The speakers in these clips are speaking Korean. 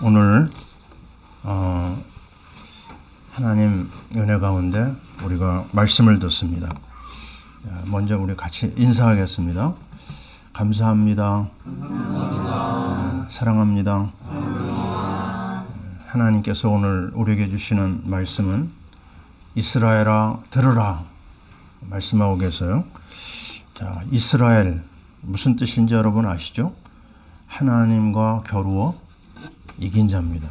오늘 하나님 은혜 가운데 우리가 말씀을 듣습니다. 먼저 우리 같이 인사하겠습니다. 감사합니다. 사랑합니다. 하나님께서 오늘 우리에게 주시는 말씀은 이스라엘아 들으라 말씀하고 계세요. 자, 이스라엘 무슨 뜻인지 여러분 아시죠? 하나님과 겨루어 이긴 자입니다.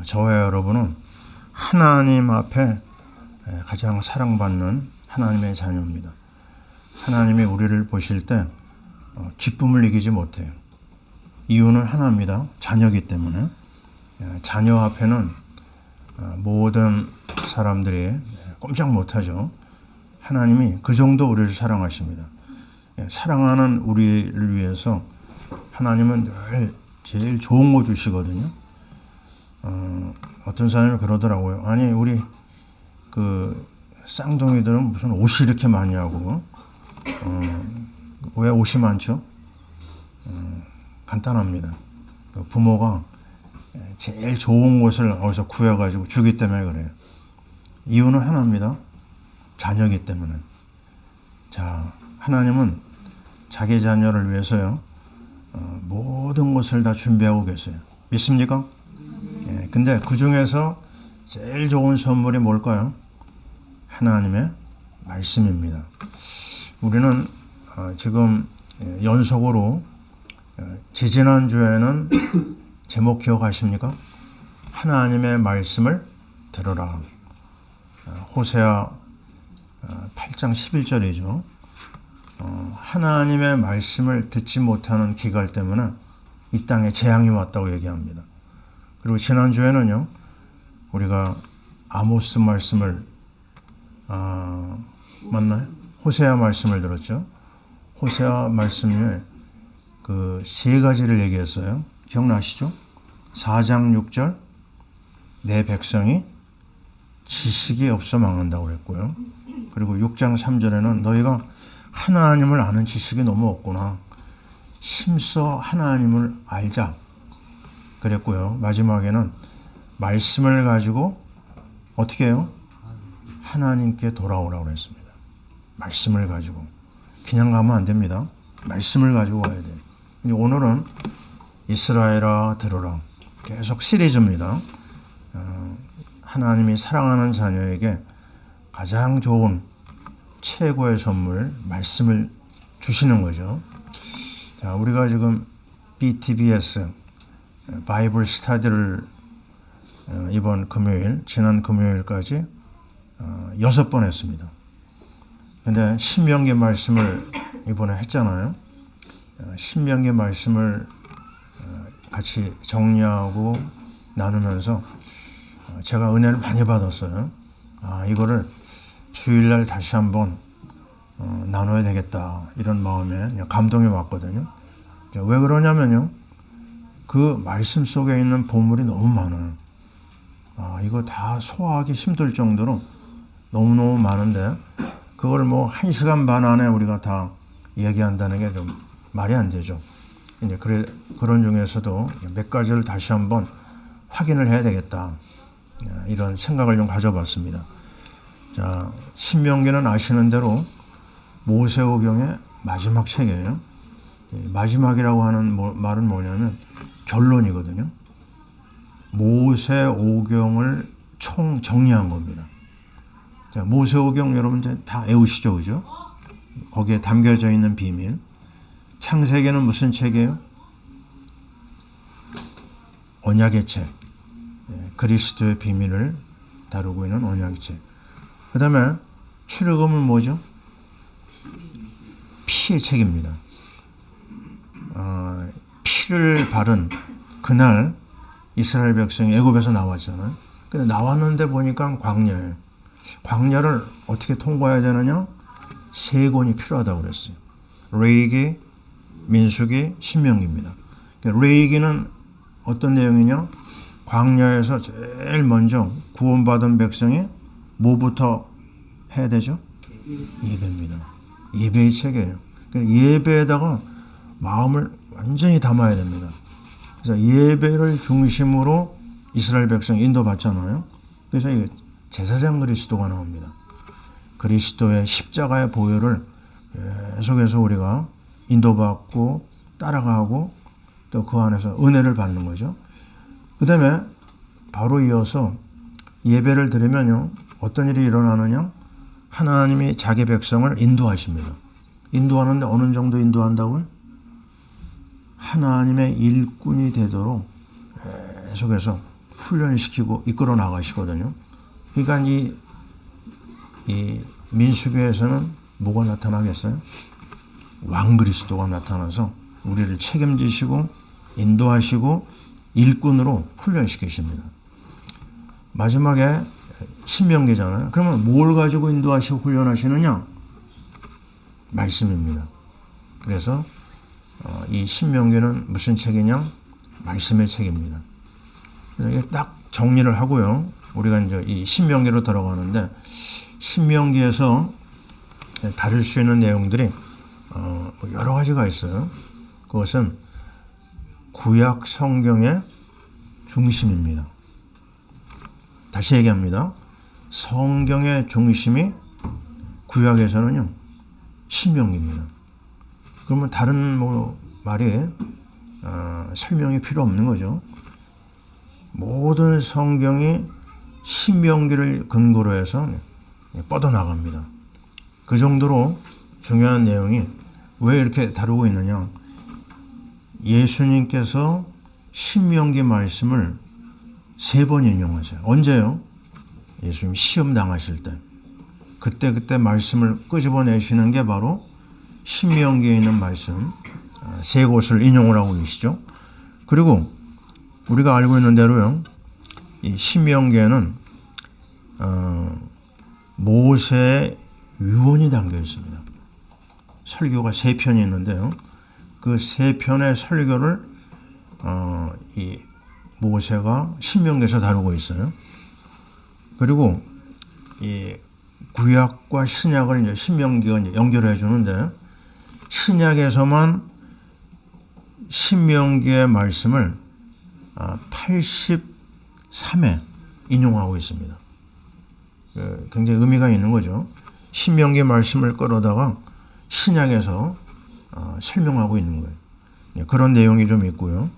저와 여러분은 하나님 앞에 가장 사랑받는 하나님의 자녀입니다. 하나님이 우리를 보실 때 기쁨을 이기지 못해요. 이유는 하나입니다. 자녀이기 때문에. 자녀 앞에는 모든 사람들이 꼼짝 못하죠. 하나님이 그 정도 우리를 사랑하십니다. 사랑하는 우리를 위해서 하나님은 늘 제일 좋은 거 주시거든요. 어떤 사람이 그러더라고요. 아니 우리 그 쌍둥이들은 무슨 옷이 이렇게 많이 하고 왜 옷이 많죠? 간단합니다. 부모가 제일 좋은 것을 어디서 구해가지고 주기 때문에 그래요. 이유는 하나입니다. 자녀이기 때문에. 자, 하나님은 자기 자녀를 위해서요 모든 것을 다 준비하고 계세요. 믿습니까? 근데 그 중에서 제일 좋은 선물이 뭘까요? 하나님의 말씀입니다. 우리는 지금 연속으로 지지난주에는 제목 기억하십니까? 하나님의 말씀을 들으라. 호세아 8장 11절이죠. 하나님의 말씀을 듣지 못하는 기갈 때문에 이 땅에 재앙이 왔다고 얘기합니다. 그리고 지난주에는요, 우리가 아모스 말씀을, 맞나요? 호세아 말씀을 들었죠. 호세아 말씀에 그 세 가지를 얘기했어요. 기억나시죠? 4장 6절, 내 백성이 지식이 없어 망한다고 그랬고요. 그리고 6장 3절에는 너희가 하나님을 아는 지식이 너무 없구나. 심써 하나님을 알자. 그랬고요. 마지막에는 말씀을 가지고 어떻게 해요? 하나님께 돌아오라고 그랬습니다. 말씀을 가지고. 그냥 가면 안 됩니다. 말씀을 가지고 와야 돼요. 오늘은 이스라엘아 들으라. 계속 시리즈입니다. 하나님이 사랑하는 자녀에게 가장 좋은 최고의 선물, 말씀을 주시는 거죠. 자, 우리가 지금 BTBS, 바이블 스타디를 이번 금요일, 지난 금요일까지 6번 했습니다. 근데 신명기 말씀을 이번에 했잖아요. 신명기 말씀을 같이 정리하고 나누면서 제가 은혜를 많이 받았어요. 이거를 주일날 다시 한번 나눠야 되겠다 이런 마음에 감동이 왔거든요. 왜 그러냐면요, 그 말씀 속에 있는 보물이 너무 많아요. 이거 다 소화하기 힘들 정도로 너무너무 많은데 그걸 뭐 1시간 반 안에 우리가 다 얘기한다는 게 좀 말이 안 되죠. 이제 그런 중에서도 몇 가지를 다시 한번 확인을 해야 되겠다 이런 생각을 좀 가져봤습니다. 자, 신명기는 아시는 대로 모세오경의 마지막 책이에요. 마지막이라고 하는 말은 뭐냐면 결론이거든요. 모세오경을 총 정리한 겁니다. 자, 모세오경 여러분 다 외우시죠, 그죠? 거기에 담겨져 있는 비밀. 창세기는 무슨 책이에요? 언약의 책. 그리스도의 비밀을 다루고 있는 언약의 책. 그 다음에 출애굽은 뭐죠? 피의 책입니다. 피를 바른 그날 이스라엘 백성이 애굽에서 나왔잖아요. 근데 나왔는데 보니까 광야예요. 광야를 어떻게 통과해야 되느냐? 세 권이 필요하다고 그랬어요. 레위기, 민수기, 신명기입니다. 레위기는 어떤 내용이냐? 광야에서 제일 먼저 구원받은 백성이 뭐부터 해야 되죠? 예배입니다. 예배의 책이에요. 예배에다가 마음을 완전히 담아야 됩니다. 그래서 예배를 중심으로 이스라엘 백성 인도받잖아요. 그래서 제사장 그리스도가 나옵니다. 그리스도의 십자가의 보혈을 계속해서 우리가 인도받고 따라가고 또 그 안에서 은혜를 받는 거죠. 그 다음에 바로 이어서 예배를 드리면요, 어떤 일이 일어나느냐? 하나님이 자기 백성을 인도하십니다. 인도하는데 어느 정도 인도한다고요? 하나님의 일꾼이 되도록 계속해서 훈련시키고 이끌어 나가시거든요. 그러니까 이 민수기에서는 뭐가 나타나겠어요? 왕 그리스도가 나타나서 우리를 책임지시고 인도하시고 일꾼으로 훈련시키십니다. 마지막에 신명기잖아요. 그러면 뭘 가지고 인도하시고 훈련하시느냐? 말씀입니다. 그래서 이 신명기는 무슨 책이냐? 말씀의 책입니다. 이게 딱 정리를 하고요. 우리가 이제 이 신명기로 들어가는데, 신명기에서 다룰 수 있는 내용들이 여러 가지가 있어요. 그것은 구약 성경의 중심입니다. 다시 얘기합니다. 성경의 중심이 구약에서는요, 신명기입니다. 그러면 다른 말이 설명이 필요 없는 거죠. 모든 성경이 신명기를 근거로 해서 뻗어나갑니다. 그 정도로 중요한 내용이 왜 이렇게 다루고 있느냐? 예수님께서 신명기 말씀을 3번 인용하세요. 언제요? 예수님 시험 당하실 때. 그때 말씀을 끄집어내시는 게 바로 신명기에 있는 말씀 3곳을 인용을 하고 계시죠. 그리고 우리가 알고 있는 대로요, 이 신명기에는 모세의 유언이 담겨 있습니다. 설교가 3편이 있는데요, 그 3편의 설교를 이 모세가 신명기에서 다루고 있어요. 그리고 이 구약과 신약을 이제 신명기가 이제 연결해 주는데, 신약에서만 신명기의 말씀을 83회 인용하고 있습니다. 굉장히 의미가 있는 거죠. 신명기 말씀을 끌어다가 신약에서 설명하고 있는 거예요. 그런 내용이 좀 있고요.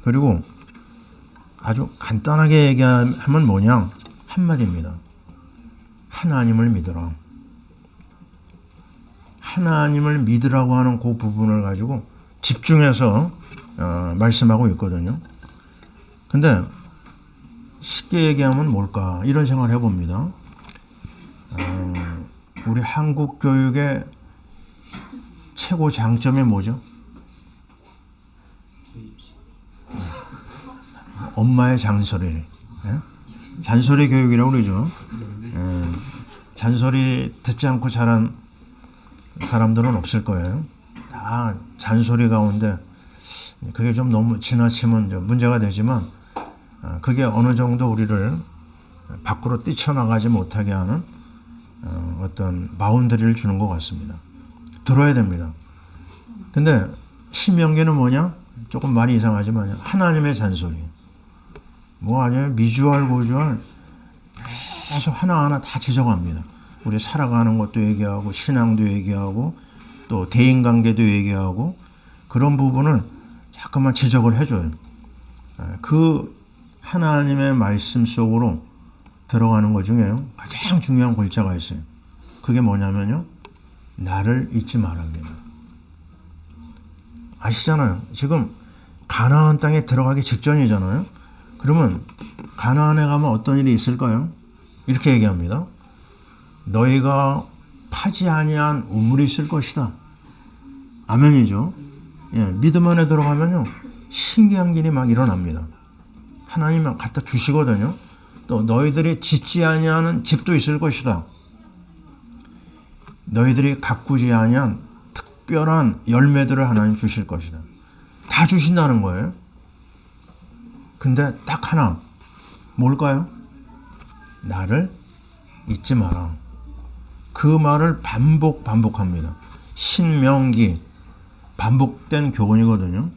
그리고 아주 간단하게 얘기하면 뭐냐? 한마디입니다. 하나님을 믿어라. 하나님을 믿으라고 하는 그 부분을 가지고 집중해서 말씀하고 있거든요. 근데 쉽게 얘기하면 뭘까? 이런 생각을 해봅니다. 우리 한국 교육의 최고 장점이 뭐죠? 엄마의 잔소리. 잔소리 교육이라고 그러죠. 잔소리 듣지 않고 자란 사람들은 없을 거예요. 다 잔소리 가운데 그게 좀 너무 지나치면 문제가 되지만, 그게 어느 정도 우리를 밖으로 뛰쳐나가지 못하게 하는 어떤 바운더리를 주는 것 같습니다. 들어야 됩니다. 근데 신명기는 뭐냐? 조금 말이 이상하지만 하나님의 잔소리. 뭐 아니에요? 미주알 고주알 계속 하나하나 다 지적합니다. 우리 살아가는 것도 얘기하고 신앙도 얘기하고 또 대인관계도 얘기하고 그런 부분을 자꾸만 지적을 해줘요. 그 하나님의 말씀 속으로 들어가는 것 중에요, 가장 중요한 골자가 있어요. 그게 뭐냐면요, 나를 잊지 말랍니다. 아시잖아요. 지금 가나안 땅에 들어가기 직전이잖아요. 그러면 가나안에 가면 어떤 일이 있을까요? 이렇게 얘기합니다. 너희가 파지 아니한 우물이 있을 것이다. 아멘이죠. 믿음 안에 들어가면요, 신기한 일이 막 일어납니다. 하나님이 갖다 주시거든요. 또 너희들이 짓지 아니하는 집도 있을 것이다. 너희들이 가꾸지 아니한 특별한 열매들을 하나님 주실 것이다. 다 주신다는 거예요. 근데 딱 하나, 뭘까요? 나를 잊지 마라. 그 말을 반복합니다. 신명기 반복된 교훈이거든요.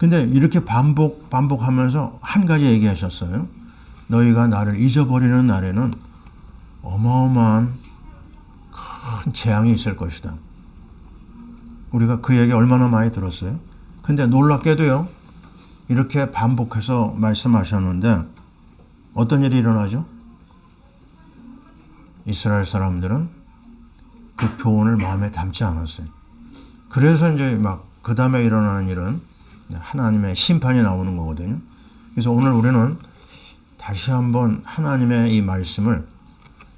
근데 이렇게 반복하면서 한 가지 얘기하셨어요. 너희가 나를 잊어버리는 날에는 어마어마한 큰 재앙이 있을 것이다. 우리가 그 얘기 얼마나 많이 들었어요. 근데 놀랍게도요, 이렇게 반복해서 말씀하셨는데 어떤 일이 일어나죠? 이스라엘 사람들은 그 교훈을 마음에 담지 않았어요. 그래서 이제 막 그 다음에 일어나는 일은 하나님의 심판이 나오는 거거든요. 그래서 오늘 우리는 다시 한번 하나님의 이 말씀을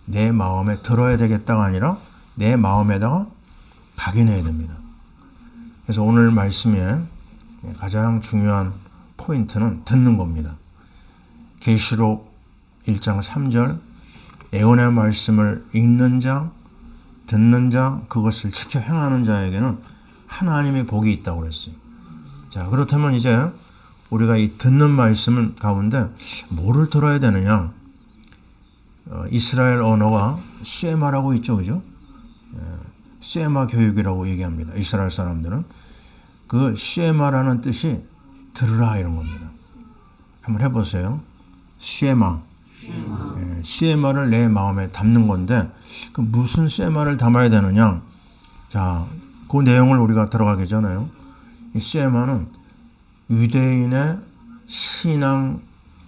내 마음에 들어야 되겠다가 아니라 내 마음에다가 각인해야 됩니다. 그래서 오늘 말씀의 가장 중요한 포인트는 듣는 겁니다. 계시록 1장 3절 애언의 말씀을 읽는 자, 듣는 자, 그것을 지켜 행하는 자에게는 하나님의 복이 있다고 그랬어요. 자, 그렇다면 이제 우리가 이 듣는 말씀 가운데 뭐를 들어야 되느냐? 이스라엘 언어가 쉐마라고 있죠, 그죠? 쉐마 교육이라고 얘기합니다. 이스라엘 사람들은 그 쉐마라는 뜻이 들으라 이런 겁니다. 한번 해보세요. 쉐마. 쉐마를 내 마음에 담는 건데 그 무슨 쉐마를 담아야 되느냐? 자, 그 내용을 우리가 들어가기 전에요. 이 쉐마는 유대인의 신앙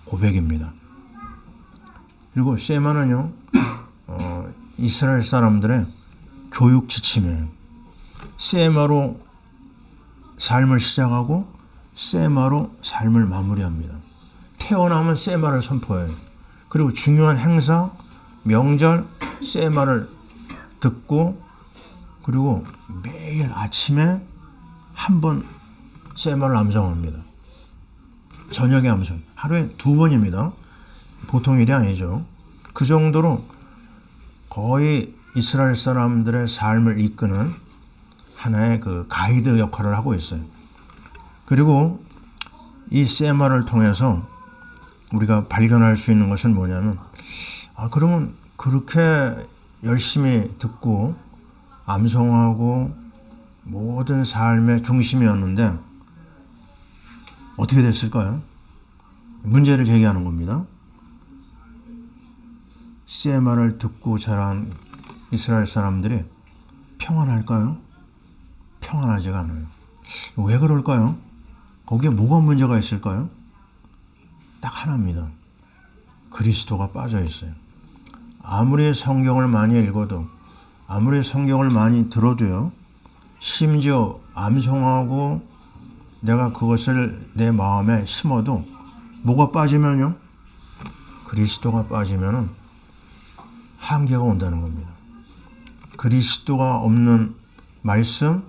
고백입니다. 그리고 쉐마는요, 이스라엘 사람들의 교육 지침이에요. 쉐마로 삶을 시작하고 쉐마로 삶을 마무리합니다. 태어나면 쉐마를 선포해요. 그리고 중요한 행사, 명절, 쉐마를 듣고 그리고 매일 아침에 한 번 쉐마를 암송합니다. 저녁에 암송. 하루에 2번입니다. 보통 일이 아니죠. 그 정도로 거의 이스라엘 사람들의 삶을 이끄는 하나의 그 가이드 역할을 하고 있어요. 그리고 이 쉐마를 통해서 우리가 발견할 수 있는 것은 뭐냐면, 그러면 그렇게 열심히 듣고 암송하고 모든 삶의 중심이었는데 어떻게 됐을까요? 문제를 제기하는 겁니다. 쉐마를 듣고 자란 이스라엘 사람들이 평안할까요? 평안하지가 않아요. 왜 그럴까요? 거기에 뭐가 문제가 있을까요? 딱 하나입니다. 그리스도가 빠져 있어요. 아무리 성경을 많이 읽어도 아무리 성경을 많이 들어도요, 심지어 암송하고 내가 그것을 내 마음에 심어도 뭐가 빠지면요? 그리스도가 빠지면은 한계가 온다는 겁니다. 그리스도가 없는 말씀,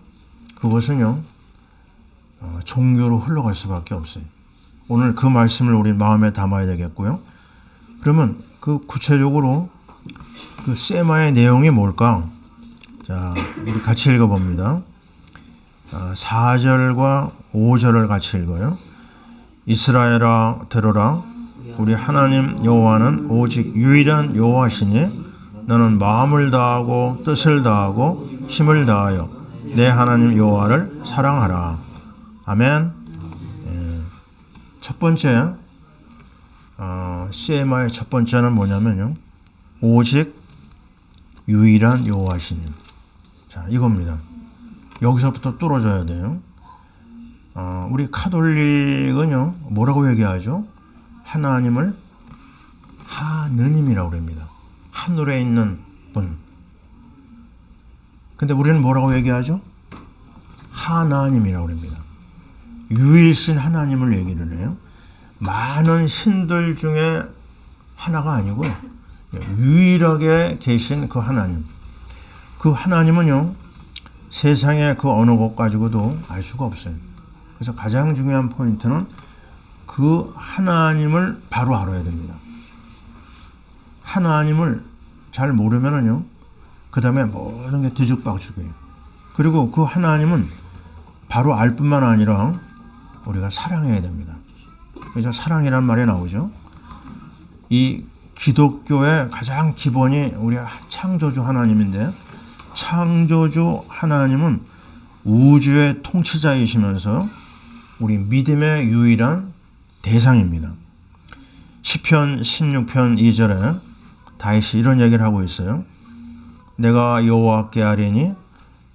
그것은요, 종교로 흘러갈 수밖에 없어요. 오늘 그 말씀을 우리 마음에 담아야 되겠고요. 그러면 그 구체적으로 그 쉐마의 내용이 뭘까? 자, 우리 같이 읽어봅니다. 4절과 5절을 같이 읽어요. 이스라엘아 들으라. 우리 하나님 여호와는 오직 유일한 여호와시니 너는 마음을 다하고 뜻을 다하고 힘을 다하여 내 하나님 여호와를 사랑하라. 아멘. 첫 번째, 쉐마의 첫 번째는 뭐냐면요, 오직 유일한 여호와시니. 자, 이겁니다. 여기서부터 뚫어져야 돼요. 우리 카톨릭은요, 뭐라고 얘기하죠? 하나님을 하느님이라고 합니다. 하늘에 있는 분. 근데 우리는 뭐라고 얘기하죠? 하나님이라고 합니다. 유일신 하나님을 얘기를 해요. 많은 신들 중에 하나가 아니고 유일하게 계신 그 하나님. 그 하나님은요, 세상의 그 어느 것 가지고도 알 수가 없어요. 그래서 가장 중요한 포인트는 그 하나님을 바로 알아야 됩니다. 하나님을 잘 모르면은요, 그 다음에 모든 게 뒤죽박죽이에요. 그리고 그 하나님은 바로 알 뿐만 아니라 우리가 사랑해야 됩니다. 그래서 사랑이란 말이 나오죠. 이 기독교의 가장 기본이 우리 창조주 하나님인데, 창조주 하나님은 우주의 통치자이시면서 우리 믿음의 유일한 대상입니다. 시편 16편 2절에 다윗이 이런 얘기를 하고 있어요. 내가 여호와께 아뢰니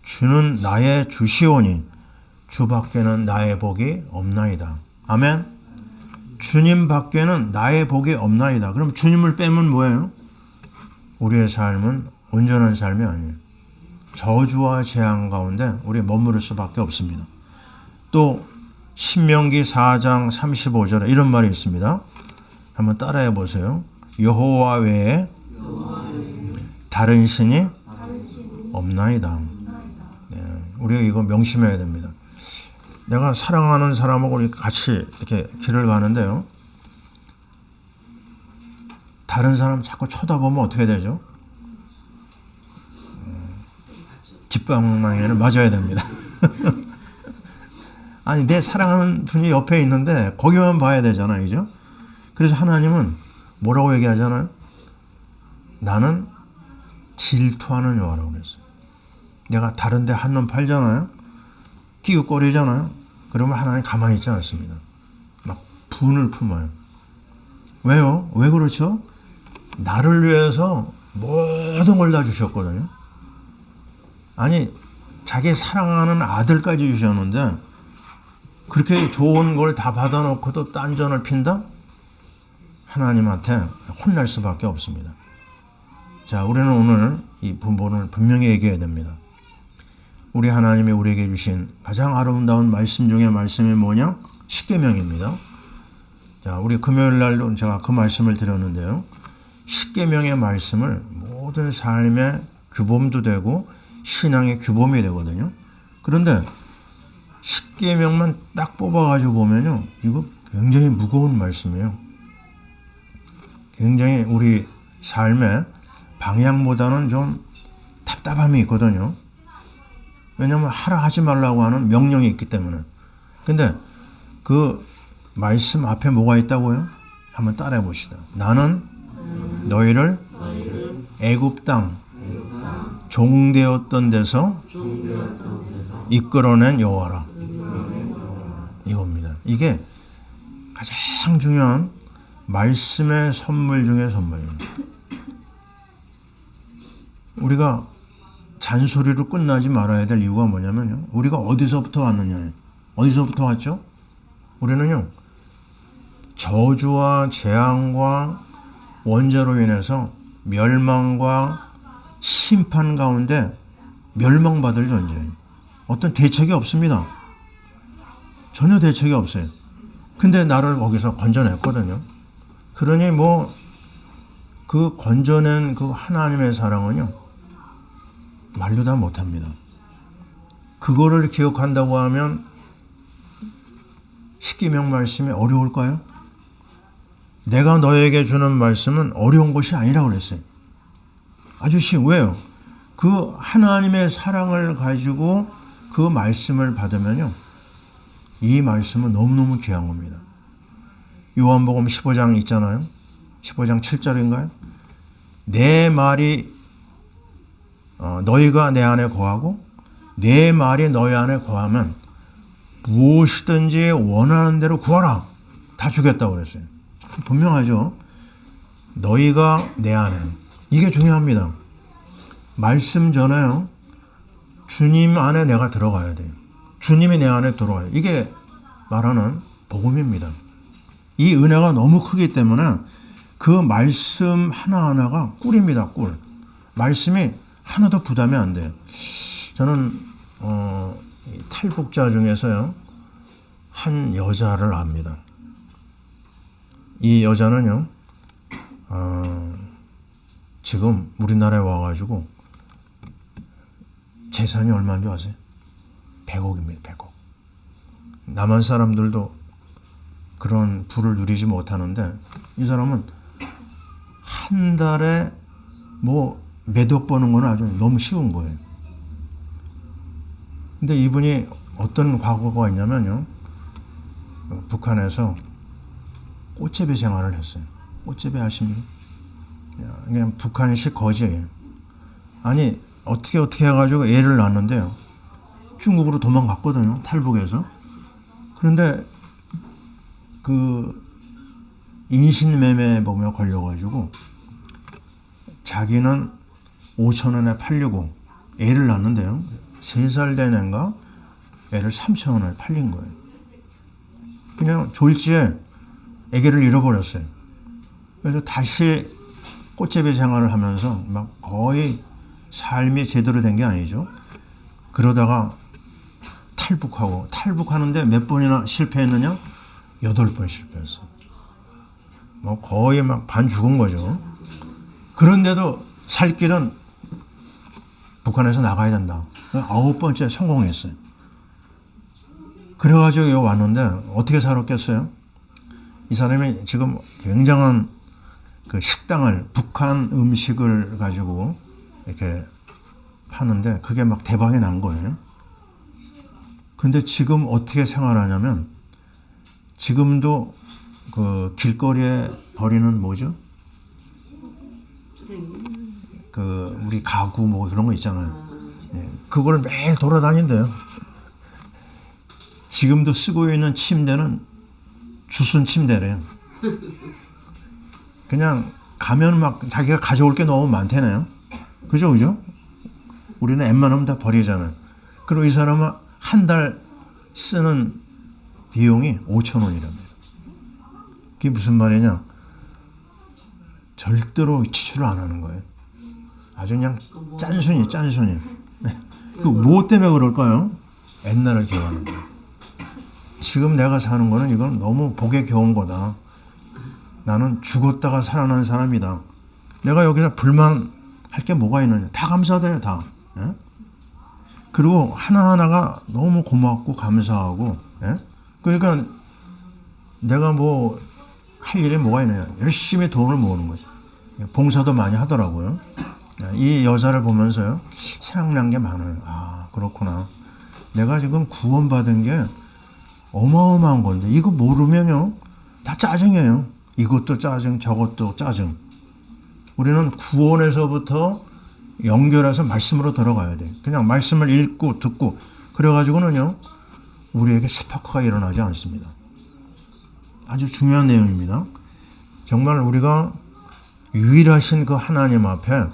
주는 나의 주시오니 주 밖에는 나의 복이 없나이다. 아멘. 주님 밖에는 나의 복이 없나이다. 그럼 주님을 빼면 뭐예요? 우리의 삶은 온전한 삶이 아니에요. 저주와 재앙 가운데 우리 머무를 수밖에 없습니다. 또 신명기 4장 35절에 이런 말이 있습니다. 한번 따라해 보세요. 여호와 외에 다른 신이 없나이다. 네, 우리가 이거 명심해야 됩니다. 내가 사랑하는 사람하고 같이 이렇게 길을 가는데요. 다른 사람 자꾸 쳐다보면 어떻게 되죠? 깃방망이를 맞아야 됩니다. 아니, 내 사랑하는 분이 옆에 있는데 거기만 봐야 되잖아요. 그죠? 그래서 하나님은 뭐라고 얘기하잖아요? 나는 질투하는 여호와라고 그랬어요. 내가 다른 데 한눈 팔잖아요. 끼웃거리잖아요. 그러면 하나님 가만히 있지 않습니다. 막 분을 품어요. 왜요? 왜 그렇죠? 나를 위해서 모든 걸 다 주셨거든요. 아니, 자기 사랑하는 아들까지 주셨는데 그렇게 좋은 걸 다 받아놓고도 딴전을 핀다? 하나님한테 혼날 수밖에 없습니다. 자, 우리는 오늘 이 부분을 분명히 얘기해야 됩니다. 우리 하나님이 우리에게 주신 가장 아름다운 말씀 중에 말씀이 뭐냐? 십계명입니다. 자, 우리 금요일 날도 제가 그 말씀을 드렸는데요. 십계명의 말씀을 모든 삶의 규범도 되고 신앙의 규범이 되거든요. 그런데 십계명만 딱 뽑아가지고 보면요, 이거 굉장히 무거운 말씀이에요. 굉장히 우리 삶의 방향보다는 좀 답답함이 있거든요. 왜냐하면 하라 하지 말라고 하는 명령이 있기 때문에. 근데 그 말씀 앞에 뭐가 있다고요? 한번 따라해 봅시다. 나는 너희를 애굽 땅 종되었던 데서 이끌어낸 여호와라. 이겁니다. 이게 가장 중요한 말씀의 선물 중에 선물입니다. 우리가 잔소리로 끝나지 말아야 될 이유가 뭐냐면요. 우리가 어디서부터 왔느냐. 어디서부터 왔죠? 우리는요. 저주와 재앙과 원죄로 인해서 멸망과 심판 가운데 멸망받을 존재예요. 어떤 대책이 없습니다. 전혀 대책이 없어요. 근데 나를 거기서 건져냈거든요. 그러니 뭐 그 건져낸 그 하나님의 사랑은요. 말도 다 못합니다. 그거를 기억한다고 하면 십계명 말씀이 어려울까요? 내가 너에게 주는 말씀은 어려운 것이 아니라고 그랬어요. 아주 쉬워요. 왜요? 그 하나님의 사랑을 가지고 그 말씀을 받으면요. 이 말씀은 너무너무 귀한 겁니다. 요한복음 15장 있잖아요. 15장 7절인가요? 내 말이 너희가 내 안에 거하고 내 말이 너희 안에 거하면 무엇이든지 원하는 대로 구하라. 다 주겠다고 그랬어요. 참 분명하죠. 너희가 내 안에. 이게 중요합니다. 말씀 전에요. 주님 안에 내가 들어가야 돼요. 주님이 내 안에 들어와요. 이게 말하는 복음입니다. 이 은혜가 너무 크기 때문에 그 말씀 하나하나가 꿀입니다. 꿀. 말씀이 하나도 부담이 안 돼요. 저는 탈북자 중에서요. 한 여자를 압니다. 이 여자는요. 지금 우리나라에 와가지고 재산이 얼마인 줄 아세요? 100억입니다. 100억. 남한 사람들도 그런 부를 누리지 못하는데 이 사람은 한 달에 뭐 몇억 버는 건 아주 너무 쉬운 거예요. 근데 이분이 어떤 과거가 있냐면요. 북한에서 꽃제비 생활을 했어요. 꽃제비 아십니까? 그냥 북한식 거지예요. 아니 어떻게 해가지고 애를 낳았는데요. 중국으로 도망갔거든요. 탈북해서. 그런데 그 인신매매에 보면 걸려가지고 자기는 5,000원에 팔려고 애를 낳는데요. 3살 된 애인가 애를 3,000원에 팔린 거예요. 그냥 졸지에 아기를 잃어버렸어요. 그래서 다시 꽃제비 생활을 하면서 막 거의 삶이 제대로 된 게 아니죠. 그러다가 탈북하는데 몇 번이나 실패했느냐? 8번 실패했어. 뭐 거의 막 반 죽은 거죠. 그런데도 살 길은 북한에서 나가야 된다. 9번째 성공했어요. 그래가지고 여기 왔는데 어떻게 살았겠어요? 이 사람이 지금 굉장한 그 식당을, 북한 음식을 가지고 이렇게 파는데 그게 막 대박이 난 거예요. 근데 지금 어떻게 생활하냐면 지금도 그 길거리에 버리는 뭐죠? 그 우리 가구 뭐 그런 거 있잖아요. 네, 그걸 매일 돌아다닌대요. 지금도 쓰고 있는 침대는 주순 침대래요. 그냥 가면 막 자기가 가져올 게 너무 많대네요. 그죠? 우리는 웬만하면 다 버리잖아요. 그리고 이 사람은 한 달 쓰는 비용이 5,000원이랍니다. 그게 무슨 말이냐? 절대로 지출을 안 하는 거예요. 아주 그냥 짠순이. 그 뭐 때문에 그럴까요? 옛날을 기억하는 거예요. 지금 내가 사는 거는 이건 너무 복에 겨운 거다. 나는 죽었다가 살아난 사람이다. 내가 여기서 불만할 게 뭐가 있느냐. 다 감사돼요, 다. 예? 그리고 하나하나가 너무 고맙고 감사하고, 예? 그러니까 내가 뭐 할 일이 뭐가 있느냐. 열심히 돈을 모으는 거죠. 봉사도 많이 하더라고요. 이 여자를 보면서요, 생각난 게 많아요. 아, 그렇구나. 내가 지금 구원받은 게 어마어마한 건데, 이거 모르면요, 다 짜증이에요. 이것도 짜증, 저것도 짜증. 우리는 구원에서부터 연결해서 말씀으로 들어가야 돼. 그냥 말씀을 읽고 듣고 그래가지고는요, 우리에게 스파크가 일어나지 않습니다. 아주 중요한 내용입니다. 정말 우리가 유일하신 그 하나님 앞에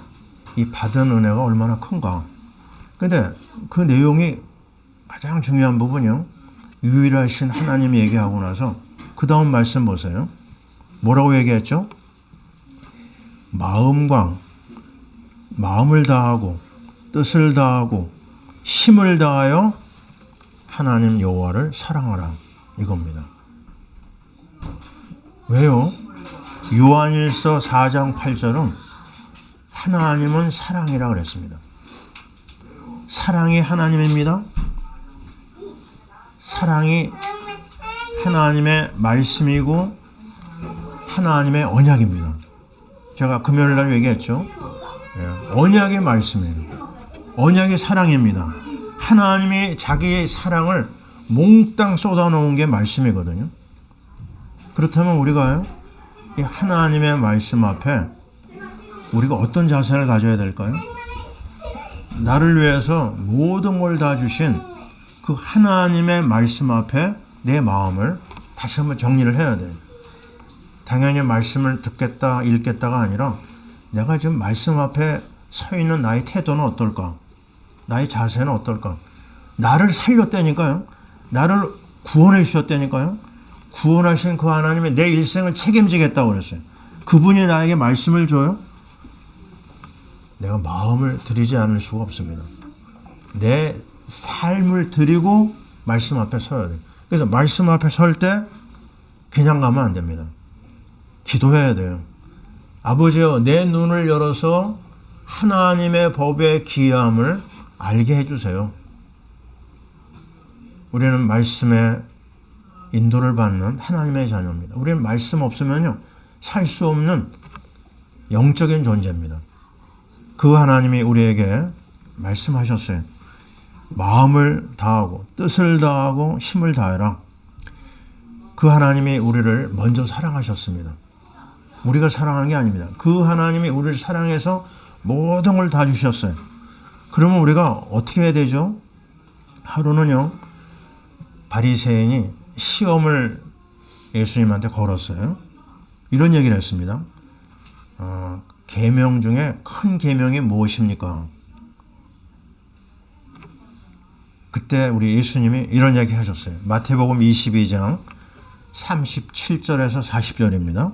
이 받은 은혜가 얼마나 큰가. 근데 그 내용이 가장 중요한 부분이요, 유일하신 하나님이 얘기하고 나서 그 다음 말씀 보세요. 뭐라고 얘기했죠? 마음을 다하고 뜻을 다하고 힘을 다하여 하나님 여호와를 사랑하라, 이겁니다. 왜요? 요한일서 4장 8절은 하나님은 사랑이라 그랬습니다. 사랑이 하나님입니다. 사랑이 하나님의 말씀이고 하나님의 언약입니다. 제가 금요일 날 얘기했죠. 언약의 말씀이에요. 언약의 사랑입니다. 하나님이 자기의 사랑을 몽땅 쏟아놓은 게 말씀이거든요. 그렇다면 우리가요, 이 하나님의 말씀 앞에 우리가 어떤 자세를 가져야 될까요? 나를 위해서 모든 걸 다 주신 그 하나님의 말씀 앞에 내 마음을 다시 한번 정리를 해야 돼요. 당연히 말씀을 듣겠다, 읽겠다가 아니라 내가 지금 말씀 앞에 서 있는 나의 태도는 어떨까? 나의 자세는 어떨까? 나를 살렸다니까요. 나를 구원해 주셨다니까요. 구원하신 그 하나님이 내 일생을 책임지겠다고 그랬어요. 그분이 나에게 말씀을 줘요. 내가 마음을 들이지 않을 수가 없습니다. 내 삶을 드리고 말씀 앞에 서야 돼요. 그래서 말씀 앞에 설 때 그냥 가면 안 됩니다. 기도해야 돼요. 아버지여, 내 눈을 열어서 하나님의 법의 귀함을 알게 해주세요. 우리는 말씀의 인도를 받는 하나님의 자녀입니다. 우리는 말씀 없으면요, 살 수 없는 영적인 존재입니다. 그 하나님이 우리에게 말씀하셨어요. 마음을 다하고 뜻을 다하고 힘을 다해라. 그 하나님이 우리를 먼저 사랑하셨습니다. 우리가 사랑한 게 아닙니다. 그 하나님이 우리를 사랑해서 모든 걸 다 주셨어요. 그러면 우리가 어떻게 해야 되죠? 하루는요, 바리새인이 시험을 예수님한테 걸었어요. 이런 얘기를 했습니다. 계명 중에 큰 계명이 무엇입니까? 그때 우리 예수님이 이런 얘기 하셨어요. 마태복음 22장 37절에서 40절입니다.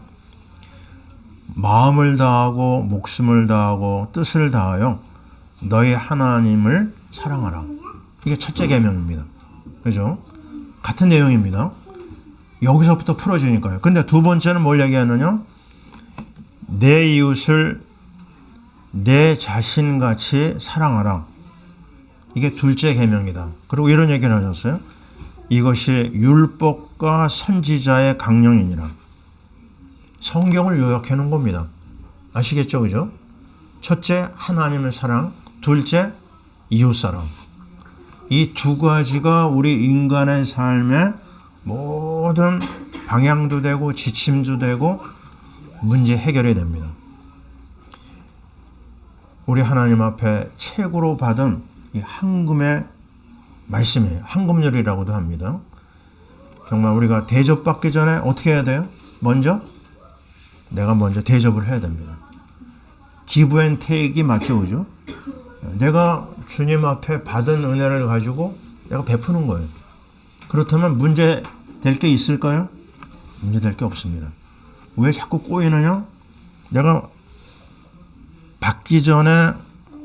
마음을 다하고 목숨을 다하고 뜻을 다하여 너희 하나님을 사랑하라. 이게 첫째 계명입니다. 그죠? 같은 내용입니다. 여기서부터 풀어지니까요. 근데 두 번째는 뭘 얘기하느냐? 내 이웃을 내 자신같이 사랑하라. 이게 둘째 계명이다. 그리고 이런 얘기를 하셨어요. 이것이 율법과 선지자의 강령이니라. 성경을 요약해 놓은 겁니다. 아시겠죠? 그죠? 첫째, 하나님의 사랑. 둘째, 이웃사랑. 이 두 가지가 우리 인간의 삶의 모든 방향도 되고 지침도 되고 문제 해결이 됩니다. 우리 하나님 앞에 책으로 받은 이 황금의 말씀이에요. 황금률이라고도 합니다. 정말 우리가 대접받기 전에 어떻게 해야 돼요? 내가 먼저 대접을 해야 됩니다. 기브 앤 테이크이 맞죠, 그죠? 내가 주님 앞에 받은 은혜를 가지고 내가 베푸는 거예요. 그렇다면 문제 될 게 있을까요? 문제 될 게 없습니다. 왜 자꾸 꼬이느냐? 내가 받기 전에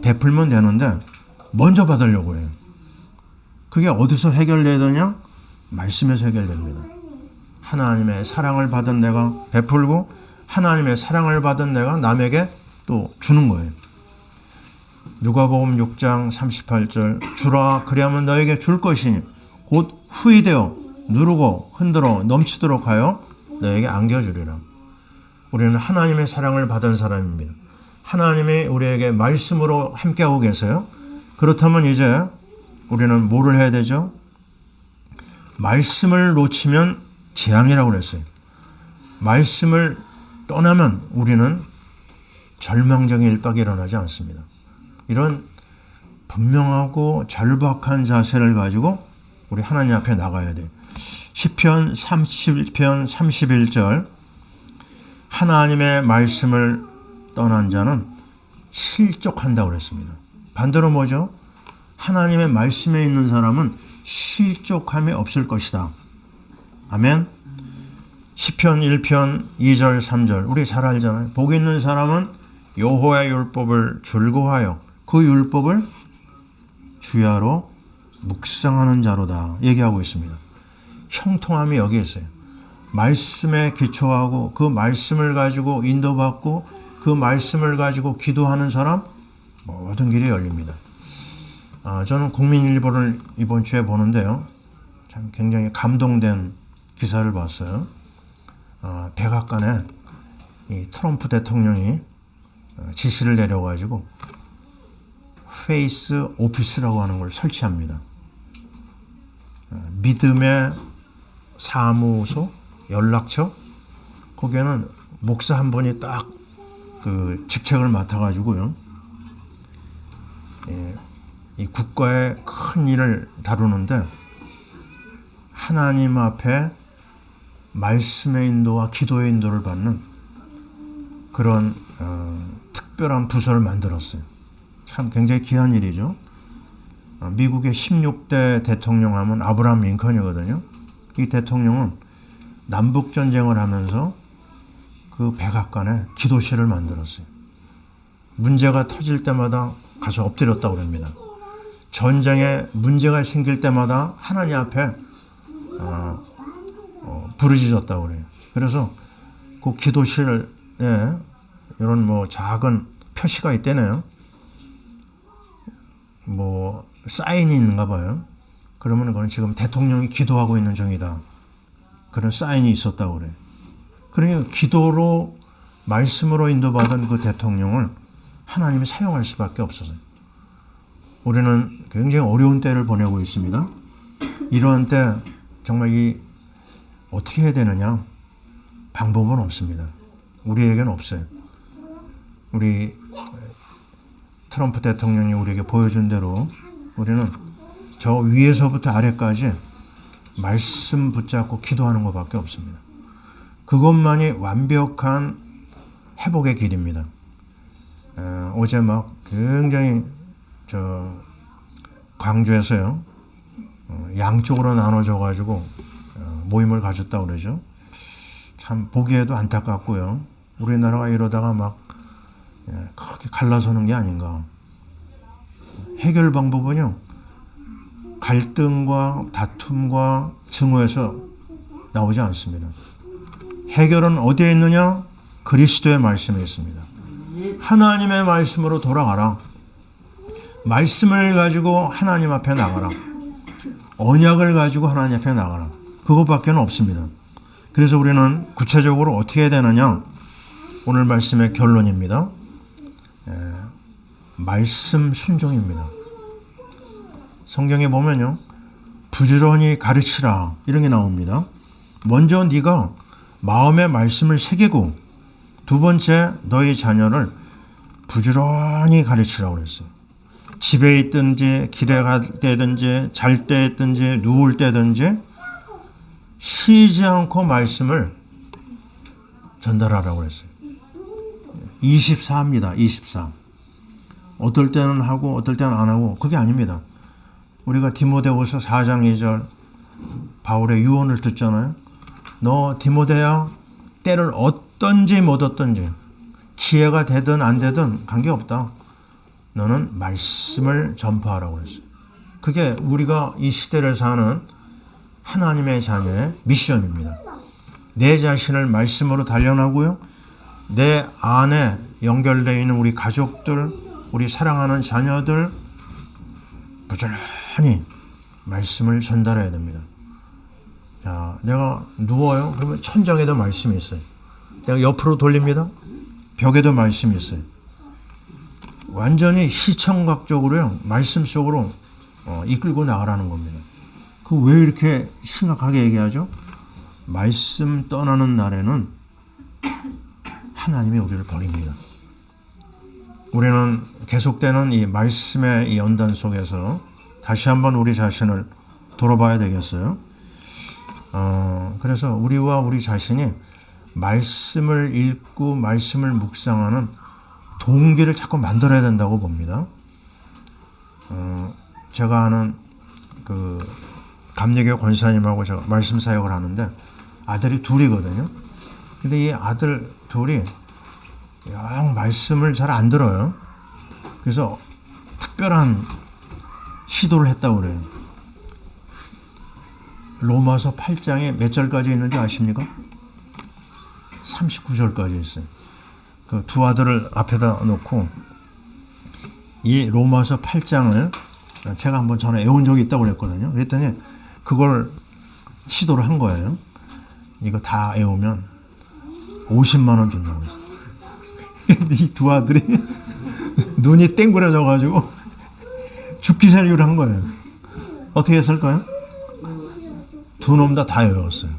베풀면 되는데 먼저 받으려고 해요. 그게 어디서 해결돼야 되냐? 말씀에서 해결됩니다. 하나님의 사랑을 받은 내가 베풀고 하나님의 사랑을 받은 내가 남에게 또 주는 거예요. 누가복음 6장 38절 주라 그리하면 너에게 줄 것이니 곧 후히되어 누르고 흔들어 넘치도록 하여 너에게 안겨주리라. 우리는 하나님의 사랑을 받은 사람입니다. 하나님이 우리에게 말씀으로 함께하고 계세요. 그렇다면 이제 우리는 뭐를 해야 되죠? 말씀을 놓치면 재앙이라고 그랬어요. 말씀을 떠나면 우리는 절망적인 일박이 일어나지 않습니다. 이런 분명하고 절박한 자세를 가지고 우리 하나님 앞에 나가야 돼요. 시편 30편 31절 하나님의 말씀을 떠난 자는 실족한다고 그랬습니다. 반대로 뭐죠? 하나님의 말씀에 있는 사람은 실족함이 없을 것이다. 아멘. 시편 1편 2절 3절 우리 잘 알잖아요. 복 있는 사람은 여호와의 율법을 즐거워하여 그 율법을 주야로 묵상하는 자로다 얘기하고 있습니다. 형통함이 여기에 있어요. 말씀에 기초하고 그 말씀을 가지고 인도받고 그 말씀을 가지고 기도하는 사람 모든 길이 열립니다. 저는 국민일보를 이번 주에 보는데요. 참 굉장히 감동된 기사를 봤어요. 백악관에 이 트럼프 대통령이 지시를 내려가지고 페이스 오피스라고 하는 걸 설치합니다. 믿음의 사무소, 연락처, 거기에는 목사 한 분이 딱 그 직책을 맡아가지고요. 이 국가의 큰 일을 다루는데 하나님 앞에 말씀의 인도와 기도의 인도를 받는 그런 특별한 부서를 만들었어요. 참 굉장히 귀한 일이죠. 미국의 16대 대통령 하면 아브라함 링컨이거든요. 이 대통령은 남북전쟁을 하면서 그 백악관에 기도실을 만들었어요. 문제가 터질 때마다 가서 엎드렸다고 합니다. 전쟁에 문제가 생길 때마다 하나님 앞에 부르짖었다고 그래요. 그래서 그 기도실에 이런 뭐 작은 표시가 있대네요. 뭐 사인이 있는가 봐요. 그러면 그건 지금 대통령이 기도하고 있는 중이다. 그런 사인이 있었다고 그래요. 그러니까 기도로 말씀으로 인도받은 그 대통령을 하나님이 사용할 수밖에 없었어요. 우리는 굉장히 어려운 때를 보내고 있습니다. 이러한 때 정말 어떻게 해야 되느냐? 방법은 없습니다. 우리에게는 없어요. 우리 트럼프 대통령이 우리에게 보여준 대로 우리는 저 위에서부터 아래까지 말씀 붙잡고 기도하는 것밖에 없습니다. 그것만이 완벽한 회복의 길입니다. 어제 막 굉장히 광주에서요, 양쪽으로 나눠져 가지고 모임을 가졌다고 그러죠. 참 보기에도 안타깝고요. 우리나라가 이러다가 막 크게 갈라서는 게 아닌가. 해결 방법은요, 갈등과 다툼과 증오에서 나오지 않습니다. 해결은 어디에 있느냐? 그리스도의 말씀에 있습니다. 하나님의 말씀으로 돌아가라. 말씀을 가지고 하나님 앞에 나가라. 언약을 가지고 하나님 앞에 나가라. 그것밖에 없습니다. 그래서 우리는 구체적으로 어떻게 해야 되느냐? 오늘 말씀의 결론입니다. 말씀 순종입니다. 성경에 보면요, 부지런히 가르치라 이런 게 나옵니다. 먼저 네가 마음의 말씀을 새기고, 두 번째 너희 자녀를 부지런히 가르치라고 그랬어요. 집에 있든지 길에 갈 때든지 잘 때 있든지 누울 때든지 쉬지 않고 말씀을 전달하라고 그랬어요. 24입니다. 24. 어떨 때는 하고 어떨 때는 안 하고, 그게 아닙니다. 우리가 디모데후서 4장 2절 바울의 유언을 듣잖아요. 너 디모데야, 때를 얻든지 못 얻든지 기회가 되든 안 되든 관계없다. 너는 말씀을 전파하라고 그랬어요. 그게 우리가 이 시대를 사는 하나님의 자녀의 미션입니다. 내 자신을 말씀으로 단련하고요, 내 안에 연결되어 있는 우리 가족들, 우리 사랑하는 자녀들 부지런히 말씀을 전달해야 됩니다. 자, 내가 누워요. 그러면 천장에도 말씀이 있어요. 내가 옆으로 돌립니다. 벽에도 말씀이 있어요. 완전히 시청각적으로요, 말씀 속으로 이끌고 나가라는 겁니다. 그 왜 이렇게 심각하게 얘기하죠? 말씀 떠나는 날에는 하나님이 우리를 버립니다. 우리는 계속되는 이 말씀의 이 연단 속에서 다시 한번 우리 자신을 돌아봐야 되겠어요. 그래서 우리와 우리 자신이 말씀을 읽고 말씀을 묵상하는 동기를 자꾸 만들어야 된다고 봅니다. 제가 아는 그 감리교 권사님하고 제가 말씀 사역을 하는데 아들이 둘이거든요. 근데 이 아들 둘이 영 말씀을 잘 안 들어요. 그래서 특별한 시도를 했다고 그래요. 로마서 8장에 몇 절까지 있는지 아십니까? 39절까지 있어요. 그 두 아들을 앞에다 놓고 이 로마서 8장을 제가 한번 전에 외운 적이 있다고 그랬거든요. 그랬더니 그걸 시도를 한 거예요. 이거 다 외우면 50만 원 준다고 했어요. 이 두 아들이 눈이 땡그려져 가지고 죽기 살기를 한 거예요. 어떻게 했을까요? 두 놈 다 외웠어요.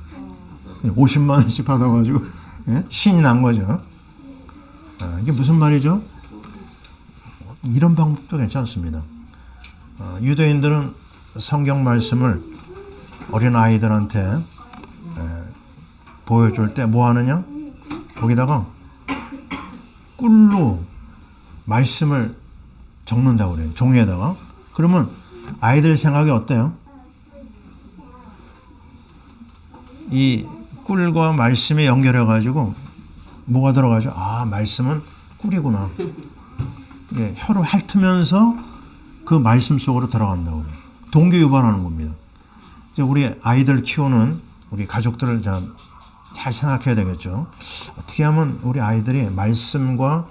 50만 원씩 받아가지고 신이 난 거죠. 이게 무슨 말이죠? 이런 방법도 괜찮습니다. 유대인들은 성경 말씀을 어린 아이들한테 보여줄 때 뭐 하느냐? 거기다가 꿀로 말씀을 적는다고 그래요. 종이에다가. 그러면 아이들 생각이 어때요? 이 꿀과 말씀에 연결해가지고 뭐가 들어가죠? 아, 말씀은 꿀이구나. 예, 혀를 핥으면서 그 말씀 속으로 들어간다고 그래요. 동기 유발하는 겁니다. 우리 아이들 키우는 우리 가족들을 잘 생각해야 되겠죠. 어떻게 하면 우리 아이들이 말씀과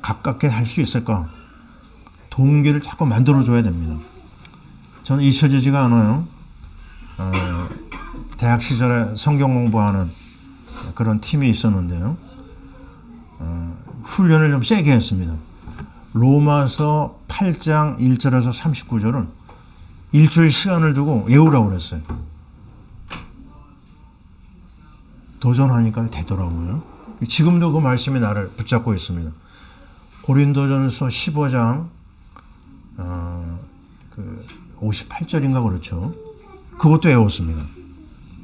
가깝게 할 수 있을까? 동기를 자꾸 만들어줘야 됩니다. 저는 잊혀지지가 않아요. 대학 시절에 성경 공부하는 그런 팀이 있었는데요. 훈련을 좀 세게 했습니다. 로마서 8장 1절에서 39절을 일주일 시간을 두고 외우라고 그랬어요. 도전하니까 되더라고요. 지금도 그 말씀이 나를 붙잡고 있습니다. 고린도전서 15장 58절인가 그렇죠. 그것도 외웠습니다.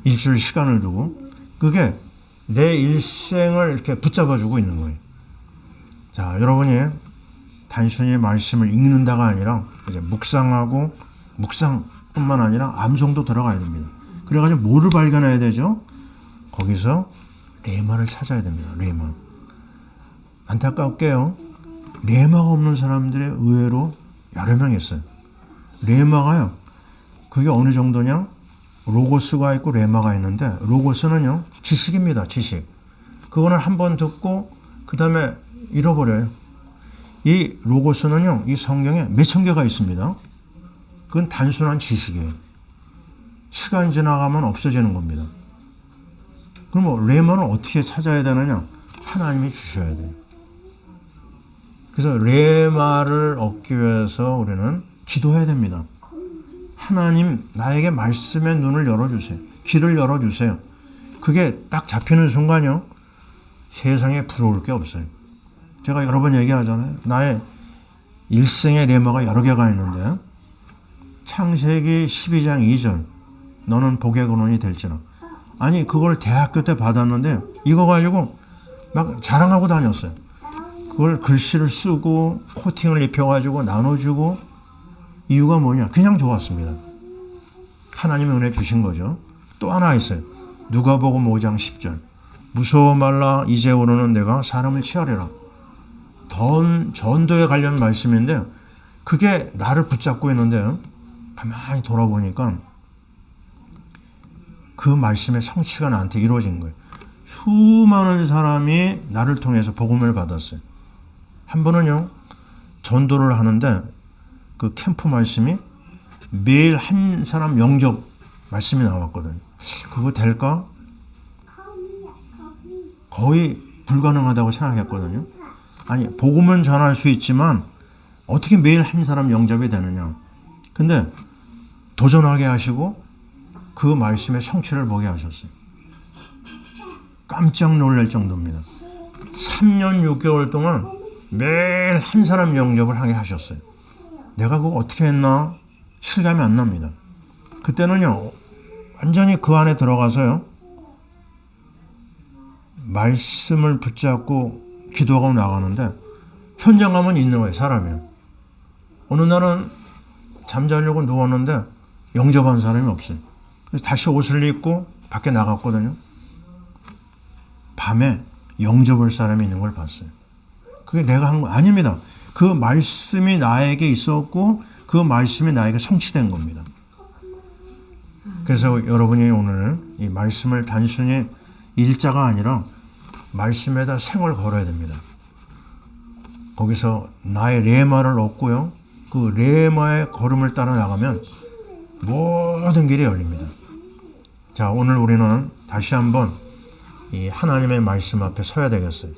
일주일 시간을 두고 그게 내 일생을 이렇게 붙잡아주고 있는 거예요. 자, 여러분이 단순히 말씀을 읽는다가 아니라 이제 묵상하고 묵상뿐만 아니라 암송도 들어가야 됩니다. 그래가지고 뭐를 발견해야 되죠? 거기서 레마를 찾아야 됩니다. 레마. 안타깝게요. 레마가 없는 사람들이 의외로 여러 명 있어요. 레마가요. 그게 어느 정도냐? 로고스가 있고 레마가 있는데 로고스는요. 지식입니다. 지식. 그거는 한 번 듣고 그 다음에 잃어버려요. 이 로고스는요. 이 성경에 몇천 개가 있습니다. 그건 단순한 지식이에요. 시간 지나가면 없어지는 겁니다. 그럼 레마는 어떻게 찾아야 되느냐? 하나님이 주셔야 돼요. 그래서 레마를 얻기 위해서 우리는 기도해야 됩니다. 하나님 나에게 말씀의 눈을 열어주세요. 귀를 열어주세요. 그게 딱 잡히는 순간요. 세상에 부러울 게 없어요. 제가 여러 번 얘기하잖아요. 나의 일생의 레마가 여러 개가 있는데 창세기 12장 2절 너는 복의 근원이 될지라. 아니 그걸 대학교 때 받았는데 이거 가지고 막 자랑하고 다녔어요. 그걸 글씨를 쓰고 코팅을 입혀가지고 나눠주고 이유가 뭐냐? 그냥 좋았습니다. 하나님의 은혜 주신 거죠. 또 하나 있어요. 누가복음 5장 10절 무서워 말라 이제 오르는 내가 사람을 치하리라. 전도에 관련 말씀인데 그게 나를 붙잡고 있는데 가만히 돌아보니까 그 말씀의 성취가 나한테 이루어진 거예요. 수많은 사람이 나를 통해서 복음을 받았어요. 한 번은요. 전도를 하는데 그 캠프 말씀이 매일 한 사람 영접 말씀이 나왔거든요. 그거 될까? 거의 불가능하다고 생각했거든요. 아니 복음은 전할 수 있지만 어떻게 매일 한 사람 영접이 되느냐. 근데 도전하게 하시고 그 말씀의 성취를 보게 하셨어요. 깜짝 놀랄 정도입니다. 3년 6개월 동안 매일 한 사람 영접을 하게 하셨어요. 내가 그거 어떻게 했나 실감이 안 납니다. 그때는요 완전히 그 안에 들어가서요 말씀을 붙잡고 기도하고 나가는데 현장 가면 있는 거예요. 사람이. 어느 날은 잠자려고 누웠는데 영접한 사람이 없어요. 그래서 다시 옷을 입고 밖에 나갔거든요. 밤에 영접할 사람이 있는 걸 봤어요. 그게 내가 한 거 아닙니다. 그 말씀이 나에게 있었고 그 말씀이 나에게 성취된 겁니다. 그래서 여러분이 오늘 이 말씀을 단순히 일자가 아니라 말씀에다 생을 걸어야 됩니다. 거기서 나의 레마를 얻고요. 그 레마의 걸음을 따라 나가면 모든 길이 열립니다. 자, 오늘 우리는 다시 한번 이 하나님의 말씀 앞에 서야 되겠어요.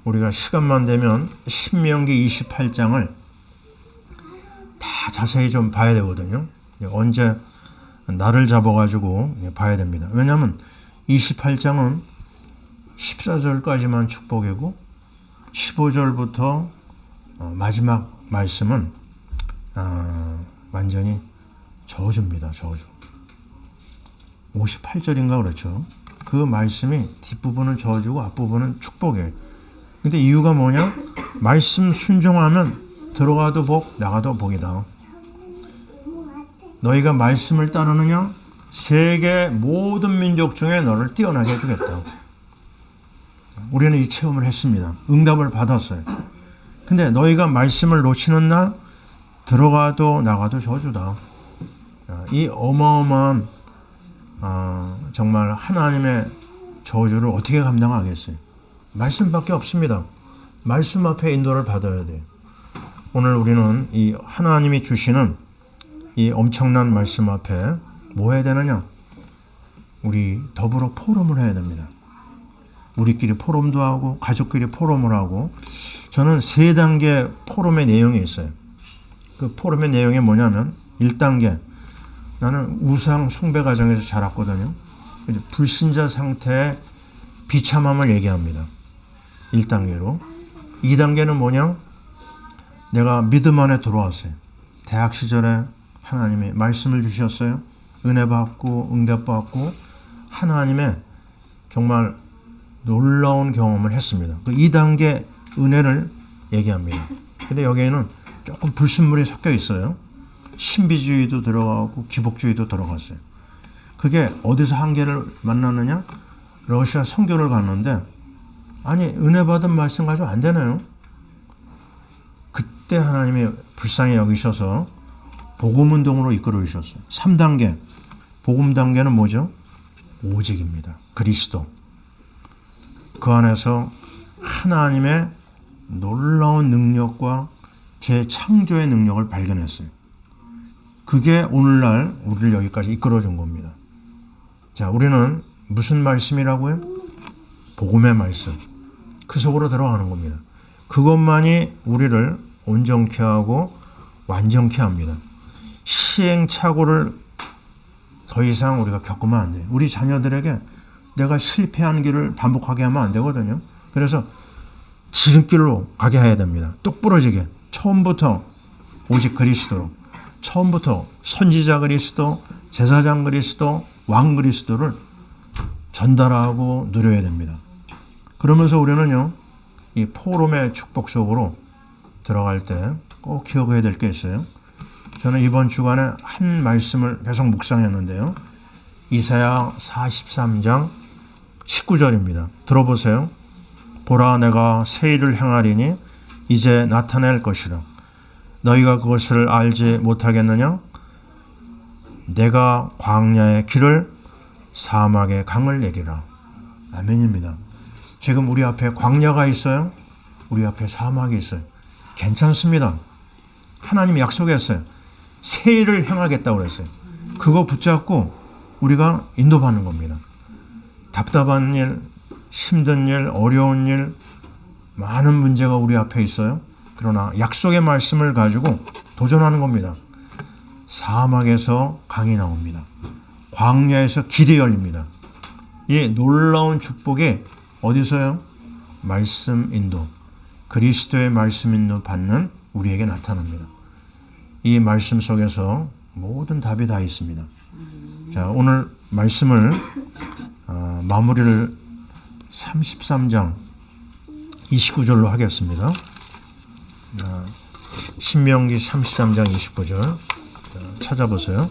우리가 시간만 되면 신명기 28장을 다 자세히 좀 봐야 되거든요. 언제 날을 잡아가지고 봐야 됩니다. 왜냐하면 28장은 14절까지만 축복이고 15절부터 마지막 말씀은 완전히 저주입니다. 저주. 58절인가 그렇죠. 그 말씀이 뒷부분은 저주고 앞부분은 축복이에요. 근데 이유가 뭐냐? 말씀 순종하면 들어가도 복, 나가도 복이다. 너희가 말씀을 따르느냐? 세계 모든 민족 중에 너를 뛰어나게 해주겠다. 우리는 이 체험을 했습니다. 응답을 받았어요. 근데 너희가 말씀을 놓치는 날 들어가도 나가도 저주다. 이 어마어마한 정말 하나님의 저주를 어떻게 감당하겠어요? 말씀밖에 없습니다. 말씀 앞에 인도를 받아야 돼요. 오늘 우리는 이 하나님이 주시는 이 엄청난 말씀 앞에 뭐 해야 되느냐? 우리 더불어 포럼을 해야 됩니다. 우리끼리 포럼도 하고 가족끼리 포럼을 하고 저는 3단계 포럼의 내용이 있어요. 그 포럼의 내용이 뭐냐면 1단계 나는 우상 숭배 가정에서 자랐거든요. 불신자 상태의 비참함을 얘기합니다. 1단계로. 2단계는 뭐냐? 내가 믿음 안에 들어왔어요. 대학 시절에 하나님이 말씀을 주셨어요. 은혜 받고 응답 받고 하나님의 정말 놀라운 경험을 했습니다. 그 2단계 은혜를 얘기합니다. 근데 여기에는 조금 불순물이 섞여 있어요. 신비주의도 들어가고 기복주의도 들어갔어요. 그게 어디서 한계를 만나느냐? 러시아 선교를 갔는데 아니 은혜 받은 말씀 가지고 안 되나요? 그때 하나님이 불쌍히 여기셔서 복음운동으로 이끌어 주셨어요. 3단계 복음 단계는 뭐죠? 오직입니다. 그리스도. 그 안에서 하나님의 놀라운 능력과 재창조의 능력을 발견했어요. 그게 오늘날 우리를 여기까지 이끌어 준 겁니다. 자, 우리는 무슨 말씀이라고요? 복음의 말씀. 그 속으로 들어가는 겁니다. 그것만이 우리를 온전케 하고 완전케 합니다. 시행착오를 더 이상 우리가 겪으면 안 돼요. 우리 자녀들에게 내가 실패한 길을 반복하게 하면 안 되거든요. 그래서 지름길로 가게 해야 됩니다. 똑부러지게. 처음부터 오직 그리스도로. 처음부터 선지자 그리스도, 제사장 그리스도, 왕 그리스도를 전달하고 누려야 됩니다. 그러면서 우리는요, 이 포럼의 축복 속으로 들어갈 때 꼭 기억해야 될 게 있어요. 저는 이번 주간에 한 말씀을 계속 묵상했는데요. 이사야 43장 19절입니다. 들어보세요. 보라, 내가 새 일을 행하리니 이제 나타낼 것이라. 너희가 그것을 알지 못하겠느냐? 내가 광야의 길을 사막의 강을 내리라. 아멘입니다. 지금 우리 앞에 광야가 있어요. 우리 앞에 사막이 있어요. 괜찮습니다. 하나님이 약속했어요. 새 일을 행하겠다고 그랬어요. 그거 붙잡고 우리가 인도받는 겁니다. 답답한 일, 힘든 일, 어려운 일, 많은 문제가 우리 앞에 있어요. 그러나 약속의 말씀을 가지고 도전하는 겁니다. 사막에서 강이 나옵니다. 광야에서 길이 열립니다. 이 놀라운 축복이 어디서요? 말씀 인도, 그리스도의 말씀 인도 받는 우리에게 나타납니다. 이 말씀 속에서 모든 답이 다 있습니다. 자, 오늘 말씀을 마무리를 33장 29절로 하겠습니다. 신명기 33장 29절 찾아보세요.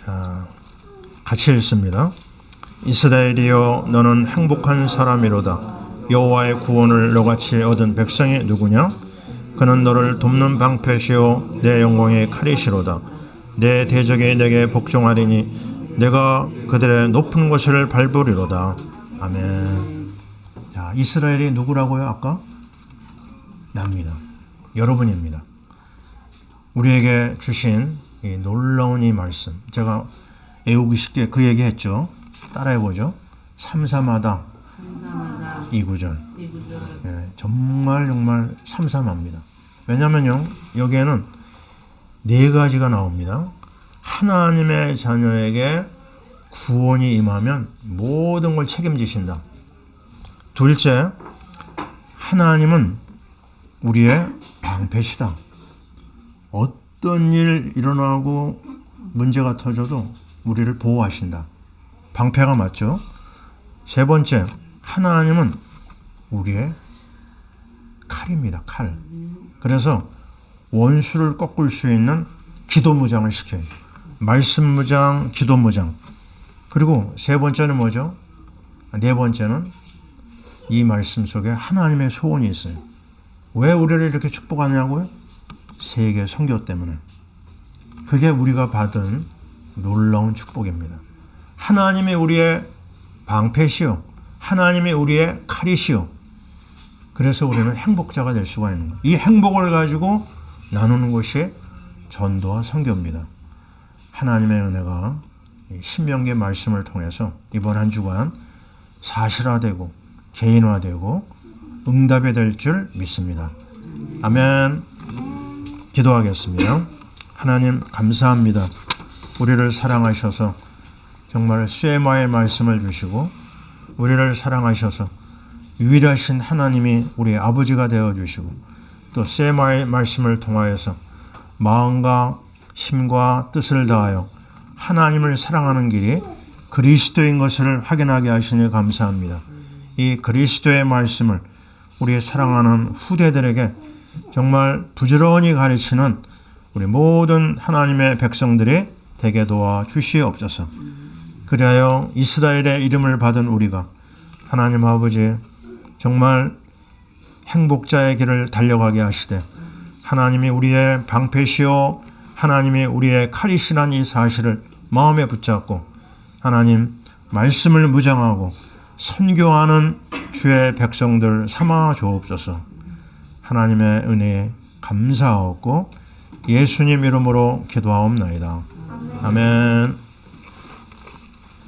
자, 같이 읽습니다. 이스라엘이여, 너는 행복한 사람이로다. 여호와의 구원을 너같이 얻은 백성이 누구냐? 그는 너를 돕는 방패시오 내 영광의 칼이시로다. 내 대적이 내게 복종하리니 내가 그들의 높은 곳을 밟으리로다. 아멘. 자, 이스라엘이 누구라고요? 아까? 납니다. 여러분입니다. 우리에게 주신 이 놀라운 이 말씀, 제가 애우기 쉽게 그 얘기했죠. 따라해보죠. 삼삼하다. 이 구절. 예, 정말 삼삼합니다. 왜냐면요, 여기에는 네 가지가 나옵니다. 하나님의 자녀에게 구원이 임하면 모든 걸 책임지신다. 둘째, 하나님은 우리의 방패시다. 어떤 일 일어나고 문제가 터져도 우리를 보호하신다. 방패가 맞죠? 세 번째, 하나님은 우리의 칼입니다. 칼. 그래서 원수를 꺾을 수 있는 기도무장을 시켜요. 말씀무장, 기도무장. 그리고 세 번째는 뭐죠? 네 번째는 이 말씀 속에 하나님의 소원이 있어요. 왜 우리를 이렇게 축복하냐고요? 세계 선교 때문에. 그게 우리가 받은 놀라운 축복입니다. 하나님이 우리의 방패시오. 하나님이 우리의 칼이시오. 그래서 우리는 행복자가 될 수가 있는 거예요. 이 행복을 가지고 나누는 것이 전도와 선교입니다. 하나님의 은혜가 신명기의 말씀을 통해서 이번 한 주간 사실화되고 개인화되고 응답이 될 줄 믿습니다. 아멘. 기도하겠습니다. 하나님 감사합니다. 우리를 사랑하셔서 정말 쇠마의 말씀을 주시고 우리를 사랑하셔서 유일하신 하나님이 우리의 아버지가 되어주시고 또 셈의 말씀을 통하여서 마음과 힘과 뜻을 다하여 하나님을 사랑하는 길이 그리스도인 것을 확인하게 하시니 감사합니다. 이 그리스도의 말씀을 우리 사랑하는 후대들에게 정말 부지런히 가르치는 우리 모든 하나님의 백성들이 되게 도와 주시옵소서. 그리하여 이스라엘의 이름을 받은 우리가 하나님 아버지 정말 행복자의 길을 달려가게 하시되 하나님이 우리의 방패시오 하나님이 우리의 칼이시란 이 사실을 마음에 붙잡고 하나님 말씀을 무장하고 선교하는 주의 백성들 삼아 주옵소서. 하나님의 은혜에 감사하옵고 예수님 이름으로 기도하옵나이다. 아멘.